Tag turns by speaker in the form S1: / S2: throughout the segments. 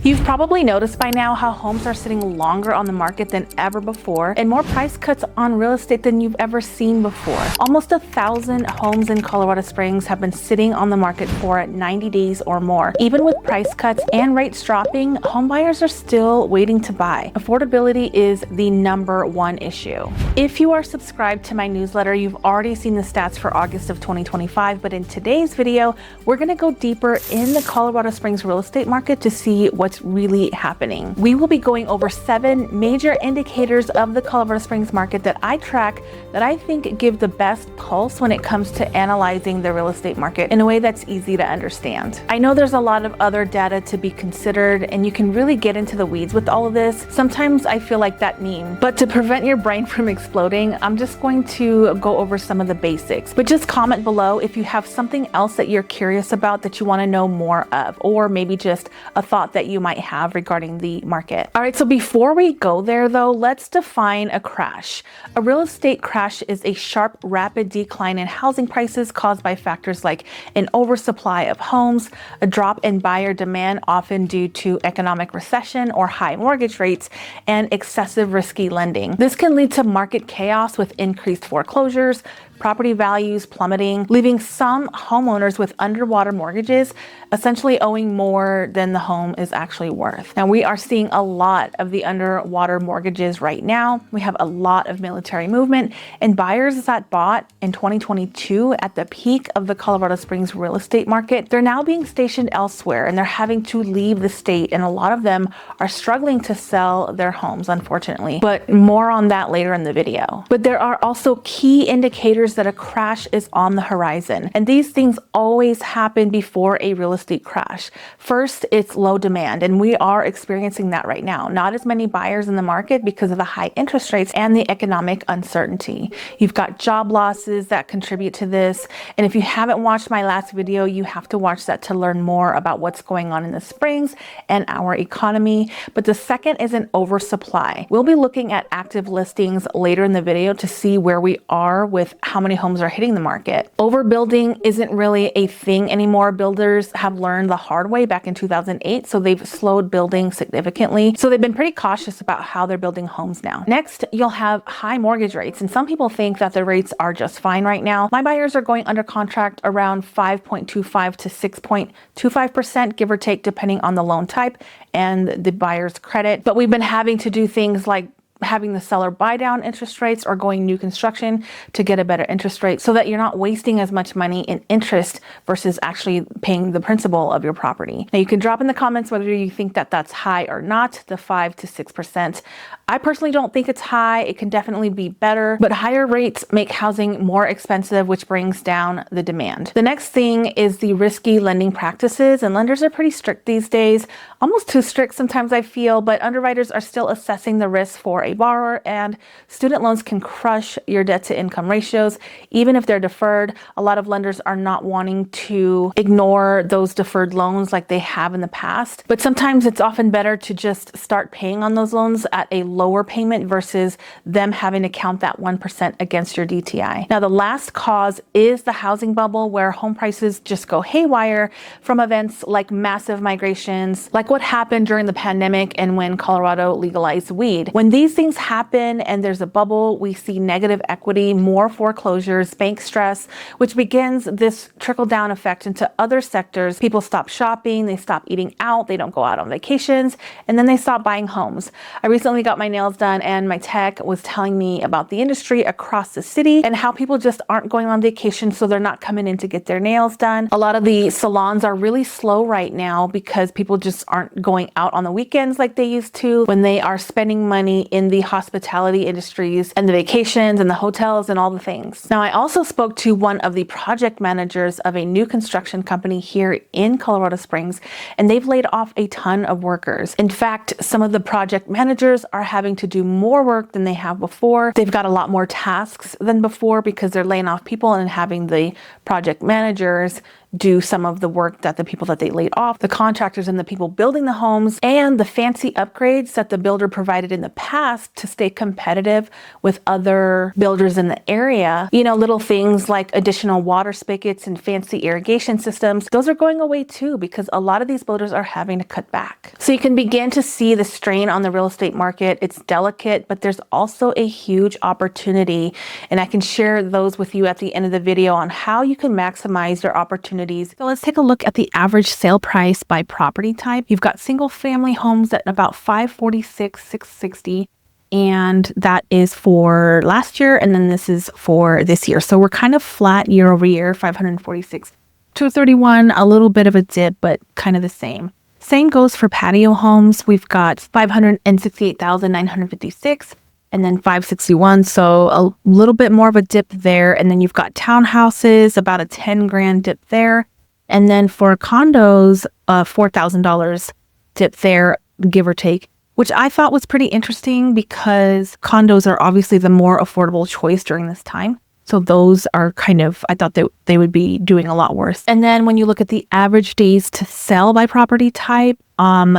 S1: You've probably noticed by now how homes are sitting longer on the market than ever before, and more price cuts on real estate than you've ever seen before. Almost 1,000 homes in Colorado Springs have been sitting on the market for 90 days or more. Even with price cuts and rates dropping, home buyers are still waiting to buy. Affordability is the #1 issue. If you are subscribed to my newsletter, you've already seen the stats for August of 2025, but in today's video, we're gonna go deeper in the Colorado Springs real estate market to see what's really happening. We will be going over 7 major indicators of the Colorado Springs market that I track that I think give the best pulse when it comes to analyzing the real estate market in a way that's easy to understand. I know there's a lot of other data to be considered and you can really get into the weeds with all of this. Sometimes I feel like that meme, but to prevent your brain from exploding, I'm just going to go over some of the basics. But just comment below if you have something else that you're curious about that you want to know more of, or maybe just a thought that you might have regarding the market. All right, so before we go there though, let's define a crash. A real estate crash is a sharp, rapid decline in housing prices caused by factors like an oversupply of homes, a drop in buyer demand, often due to economic recession or high mortgage rates, and excessive risky lending. This can lead to market chaos with increased foreclosures, property values plummeting, leaving some homeowners with underwater mortgages, essentially owing more than the home is actually worth. Now, we are seeing a lot of the underwater mortgages right now. We have a lot of military movement, and buyers that bought in 2022 at the peak of the Colorado Springs real estate market, they're now being stationed elsewhere and they're having to leave the state, and a lot of them are struggling to sell their homes, unfortunately. But more on that later in the video. But there are also key indicators that a crash is on the horizon. And these things always happen before a real estate crash. First, it's low demand, and we are experiencing that right now. Not as many buyers in the market because of the high interest rates and the economic uncertainty. You've got job losses that contribute to this. And if you haven't watched my last video, you have to watch that to learn more about what's going on in the Springs and our economy. But the second is an oversupply. We'll be looking at active listings later in the video to see where we are with how many homes are hitting the market. Overbuilding isn't really a thing anymore. Builders have learned the hard way back in 2008, so they've slowed building significantly. So they've been pretty cautious about how they're building homes now. Next, you'll have high mortgage rates, and some people think that the rates are just fine right now. My buyers are going under contract around 5.25 to 6.25%, give or take, depending on the loan type and the buyer's credit. But we've been having to do things like having the seller buy down interest rates or going new construction to get a better interest rate so that you're not wasting as much money in interest versus actually paying the principal of your property. Now, you can drop in the comments whether you think that that's high or not, the 5 to 6%. I personally don't think it's high. It can definitely be better, but higher rates make housing more expensive, which brings down the demand. The next thing is the risky lending practices, and lenders are pretty strict these days, almost too strict sometimes I feel, but underwriters are still assessing the risk for a borrower, and student loans can crush your debt to income ratios, even if they're deferred. A lot of lenders are not wanting to ignore those deferred loans like they have in the past, but sometimes it's often better to just start paying on those loans at a lower payment versus them having to count that 1% against your DTI. Now, the last cause is the housing bubble, where home prices just go haywire from events like massive migrations, like what happened during the pandemic and when Colorado legalized weed. When these things happen and there's a bubble, we see negative equity, more foreclosures, bank stress, which begins this trickle-down effect into other sectors. People stop shopping, they stop eating out, they don't go out on vacations, and then they stop buying homes. I recently got my nails done, and my tech was telling me about the industry across the city and how people just aren't going on vacation, so they're not coming in to get their nails done. A lot of the salons are really slow right now because people just aren't going out on the weekends like they used to, when they are spending money in the hospitality industries and the vacations and the hotels and all the things. Now, I also spoke to one of the project managers of a new construction company here in Colorado Springs, and they've laid off a ton of workers. In fact, some of the project managers are having to do more work than they have before. They've got a lot more tasks than before because they're laying off people and having the project managers do some of the work that the people that they laid off, the contractors and the people building the homes, and the fancy upgrades that the builder provided in the past to stay competitive with other builders in the area. You know, little things like additional water spigots and fancy irrigation systems, those are going away too, because a lot of these builders are having to cut back. So you can begin to see the strain on the real estate market. It's delicate, but there's also a huge opportunity, and I can share those with you at the end of the video on how you can maximize your opportunities. So let's take a look at the average sale price by property type. You've got single family homes at about $546,000, $660,000. And that is for last year, and then this is for this year. So we're kind of flat year over year, 546, 231, a little bit of a dip, but kind of the same. Same goes for patio homes. We've got 568,956 and then 561. So a little bit more of a dip there. And then you've got townhouses, about a 10 grand dip there. And then for condos, $4,000 dip there, give or take, which I thought was pretty interesting because condos are obviously the more affordable choice during this time. So those are kind of, I thought that they would be doing a lot worse. And then when you look at the average days to sell by property type,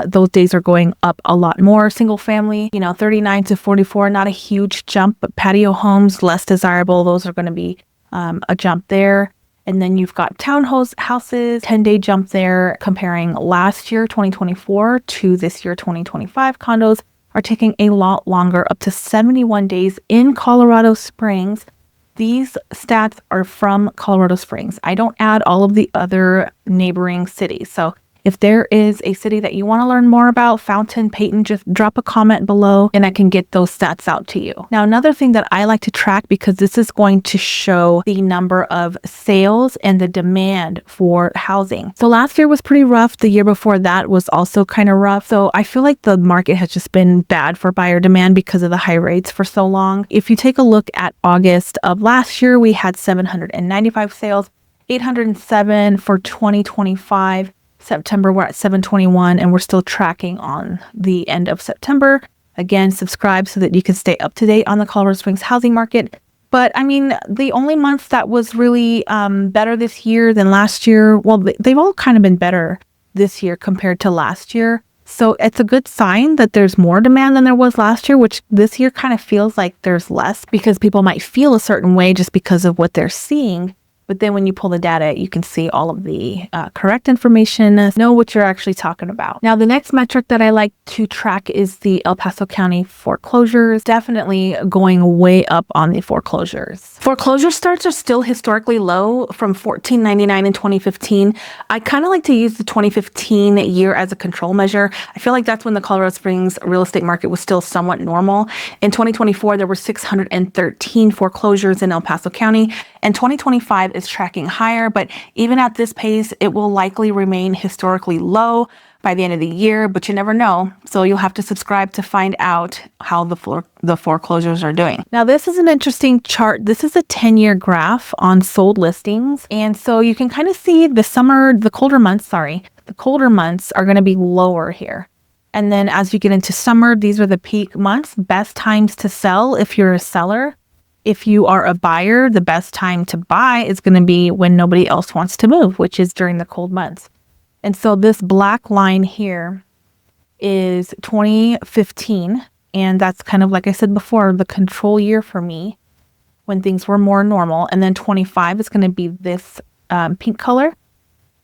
S1: those days are going up a lot more. Single family, 39 to 44, not a huge jump, but patio homes, less desirable. Those are going to be a jump there. And then you've got townhouses, 10-day jump there, comparing last year, 2024, to this year, 2025. Condos are taking a lot longer, up to 71 days in Colorado Springs. These stats are from Colorado Springs. I don't add all of the other neighboring cities. So if there is a city that you want to learn more about, Fountain, Peyton, just drop a comment below and I can get those stats out to you. Now, another thing that I like to track, because this is going to show the number of sales and the demand for housing. So last year was pretty rough. The year before that was also kind of rough. So I feel like the market has just been bad for buyer demand because of the high rates for so long. If you take a look at August of last year, we had 795 sales, 807 for 2025. September, we're at 721, and we're still tracking on the end of September. Again, subscribe so that you can stay up to date on the Colorado Springs housing market. But I mean, the only month that was really better this year than last year, well, they've all kind of been better this year compared to last year. So it's a good sign that there's more demand than there was last year, which this year kind of feels like there's less because people might feel a certain way just because of what they're seeing. But then when you pull the data, you can see all of the correct information, know what you're actually talking about. Now, the next metric that I like to track is the El Paso County foreclosures. Definitely going way up on the foreclosures. Foreclosure starts are still historically low from $14.99 in 2015. I kind of like to use the 2015 year as a control measure. I feel like that's when the Colorado Springs real estate market was still somewhat normal. In 2024, there were 613 foreclosures in El Paso County, and 2025 is tracking higher, but even at this pace, it will likely remain historically low by the end of the year, but you never know. So you'll have to subscribe to find out how the foreclosures are doing. Now, this is an interesting chart. This is a 10-year graph on sold listings. And so you can kind of see the colder months are going to be lower here. And then as you get into summer, these are the peak months, best times to sell if you're a seller. If you are a buyer, the best time to buy is going to be when nobody else wants to move, which is during the cold months. And so this black line here is 2015. And that's kind of, like I said before, the control year for me when things were more normal. And then 25 is going to be this pink color.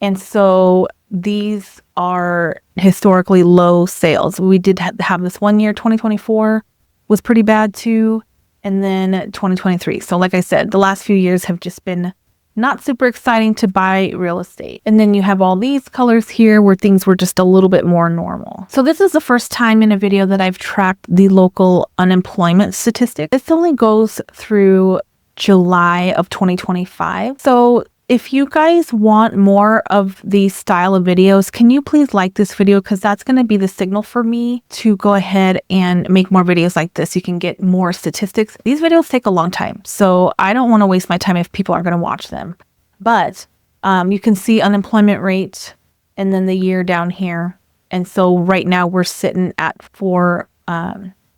S1: And so these are historically low sales. We did have this one year, 2024 was pretty bad too. And then 2023. So like I said, the last few years have just been not super exciting to buy real estate. And then you have all these colors here where things were just a little bit more normal. So this is the first time in a video that I've tracked the local unemployment statistic. This only goes through July of 2025. So if you guys want more of these style of videos, can you please like this video? Because that's going to be the signal for me to go ahead and make more videos like this. You can get more statistics. These videos take a long time, so I don't want to waste my time if people aren't going to watch them. But you can see unemployment rate and then the year down here. And so right now we're sitting at 4,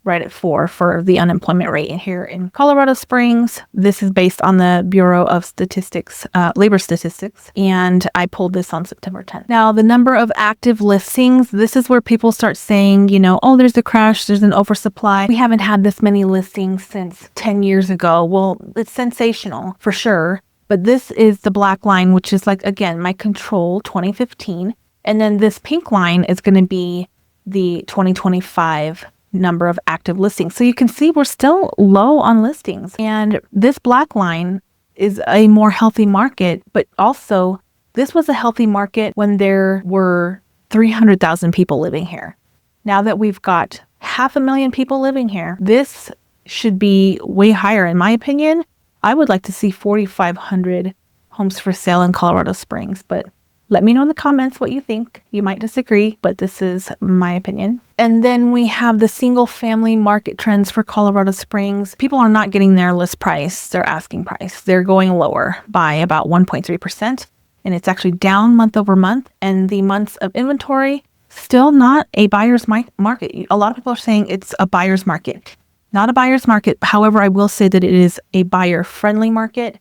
S1: right right at 4 for the unemployment rate here in Colorado Springs. This is based on the Bureau of Statistics, labor statistics, and I pulled this on September 10th. Now, the number of active listings, this is where people start saying, you know, oh, there's a crash, there's an oversupply. We haven't had this many listings since 10 years ago. Well, it's sensational for sure. But this is the black line, which is like, again, my control 2015. And then this pink line is going to be the 2025 number of active listings. So you can see we're still low on listings. And this black line is a more healthy market, but also this was a healthy market when there were 300,000 people living here. Now that we've got 500,000 people living here, this should be way higher in my opinion. I would like to see 4,500 homes for sale in Colorado Springs, but let me know in the comments what you think. You might disagree, but this is my opinion. And then we have the single family market trends for Colorado Springs. People are not getting their list price, their asking price. They're going lower by about 1.3%. And it's actually down month over month. And the months of inventory, still not a buyer's market. A lot of people are saying it's a buyer's market. Not a buyer's market. However, I will say that it is a buyer-friendly market.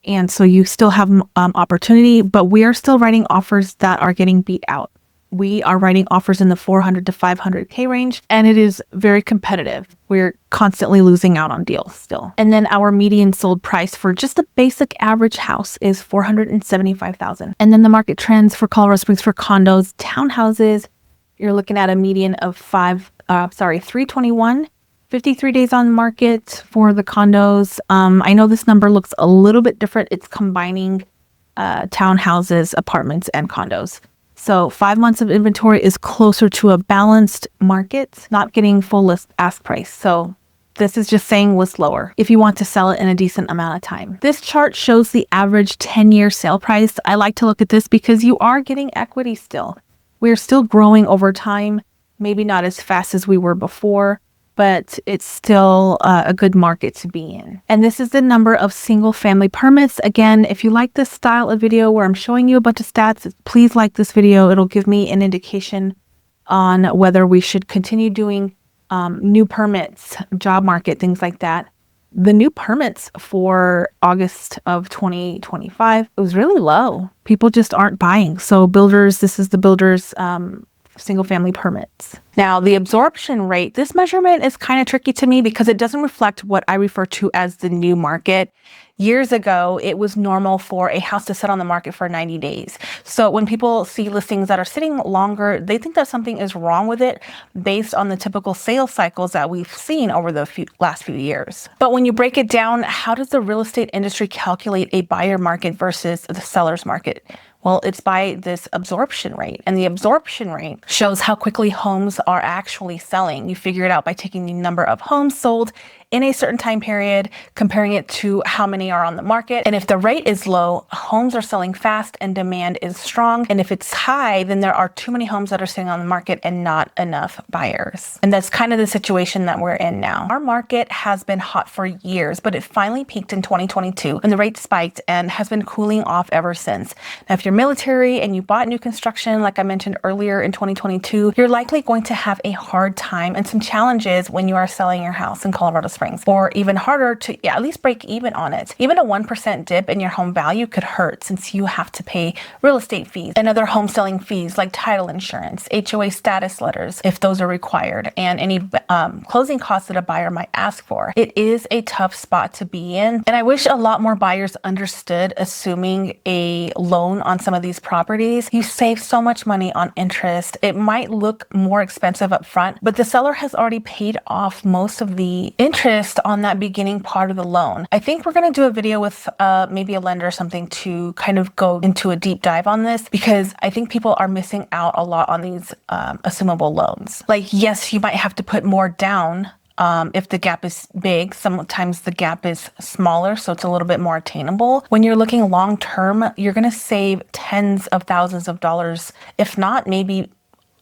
S1: And so you still have opportunity, but we are still writing offers that are getting beat out. We are writing offers in the 400 to 500K range, and it is very competitive. We're constantly losing out on deals still. And then our median sold price for just a basic average house is $475,000. And then the market trends for Colorado Springs for condos, townhouses, you're looking at a median of 321. 53 days on market for the condos. I know this number looks a little bit different. It's combining townhouses, apartments, and condos. So 5 months of inventory is closer to a balanced market, not getting full list ask price. So this is just saying list lower if you want to sell it in a decent amount of time. This chart shows the average 10-year sale price. I like to look at this because you are getting equity still. We're still growing over time, maybe not as fast as we were before, but it's still a good market to be in. And this is the number of single family permits. Again, if you like this style of video where I'm showing you a bunch of stats, please like this video. It'll give me an indication on whether we should continue doing new permits, job market, things like that. The new permits for August of 2025, it was really low. People just aren't buying. So builders, this is the builders single family permits. Now, the absorption rate, this measurement is kind of tricky to me because it doesn't reflect what I refer to as the new market. Years ago, it was normal for a house to sit on the market for 90 days. So when people see listings that are sitting longer, they think that something is wrong with it based on the typical sales cycles that we've seen over the last few years. But when you break it down, how does the real estate industry calculate a buyer market versus the seller's market? Well, it's by this absorption rate, and the absorption rate shows how quickly homes are actually selling. You figure it out by taking the number of homes sold in a certain time period, comparing it to how many are on the market. And if the rate is low, homes are selling fast and demand is strong. And if it's high, then there are too many homes that are sitting on the market and not enough buyers. And that's kind of the situation that we're in now. Our market has been hot for years, but it finally peaked in 2022 when the rate spiked and has been cooling off ever since. Now, if you're military and you bought new construction, like I mentioned earlier in 2022, you're likely going to have a hard time and some challenges when you are selling your house in Colorado Springs. Or even harder to at least break even on it. Even a 1% dip in your home value could hurt since you have to pay real estate fees and other home selling fees like title insurance, HOA status letters, if those are required, and any closing costs that a buyer might ask for. It is a tough spot to be in. And I wish a lot more buyers understood assuming a loan on some of these properties. You save so much money on interest. It might look more expensive up front, but the seller has already paid off most of the interest on that beginning part of the loan. I think we're going to do a video with maybe a lender or something to kind of go into a deep dive on this, because I think people are missing out a lot on these assumable loans. Like, yes, you might have to put more down if the gap is big. Sometimes the gap is smaller, so it's a little bit more attainable. When you're looking long term, you're going to save tens of thousands of dollars, if not maybe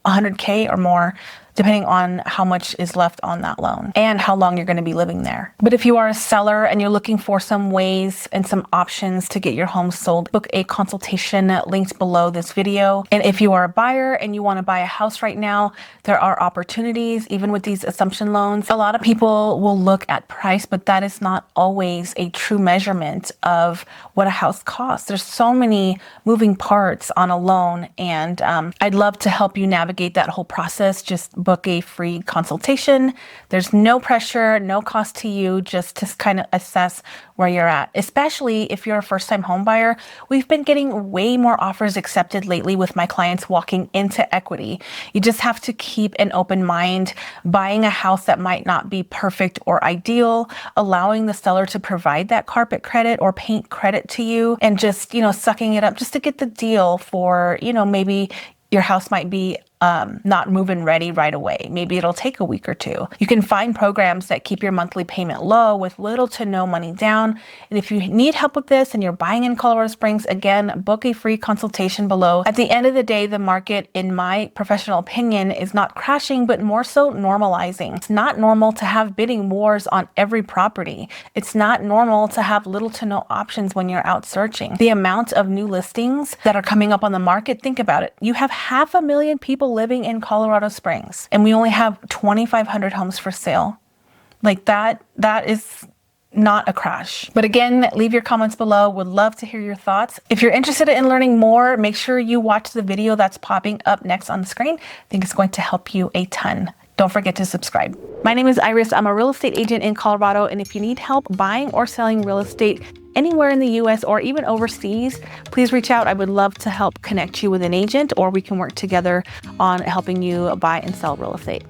S1: 100K or more, depending on how much is left on that loan and how long you're going to be living there. But if you are a seller and you're looking for some ways and some options to get your home sold, book a consultation linked below this video. And if you are a buyer and you want to buy a house right now, there are opportunities, even with these assumption loans. A lot of people will look at price, but that is not always a true measurement of what a house costs. There's so many moving parts on a loan, and I'd love to help you navigate that whole process. Just book a free consultation. There's no pressure, no cost to you, just to kind of assess where you're at. Especially if you're a first-time home buyer, we've been getting way more offers accepted lately with my clients walking into equity. You just have to keep an open mind. Buying a house that might not be perfect or ideal, allowing the seller to provide that carpet credit or paint credit to you, and just, sucking it up just to get the deal for, maybe your house might be not move-in ready right away. Maybe it'll take a week or two. You can find programs that keep your monthly payment low with little to no money down. And if you need help with this and you're buying in Colorado Springs, again, book a free consultation below. At the end of the day, the market, in my professional opinion, is not crashing, but more so normalizing. It's not normal to have bidding wars on every property. It's not normal to have little to no options when you're out searching. The amount of new listings that are coming up on the market, think about it. You have 500,000 people living in Colorado Springs, and we only have 2,500 homes for sale. Like that is not a crash. But again, leave your comments below. Would love to hear your thoughts. If you're interested in learning more, make sure you watch the video that's popping up next on the screen. I think it's going to help you a ton. Don't forget to subscribe. My name is Iris. I'm a real estate agent in Colorado, and if you need help buying or selling real estate anywhere in the US or even overseas, please reach out. I would love to help connect you with an agent, or we can work together on helping you buy and sell real estate.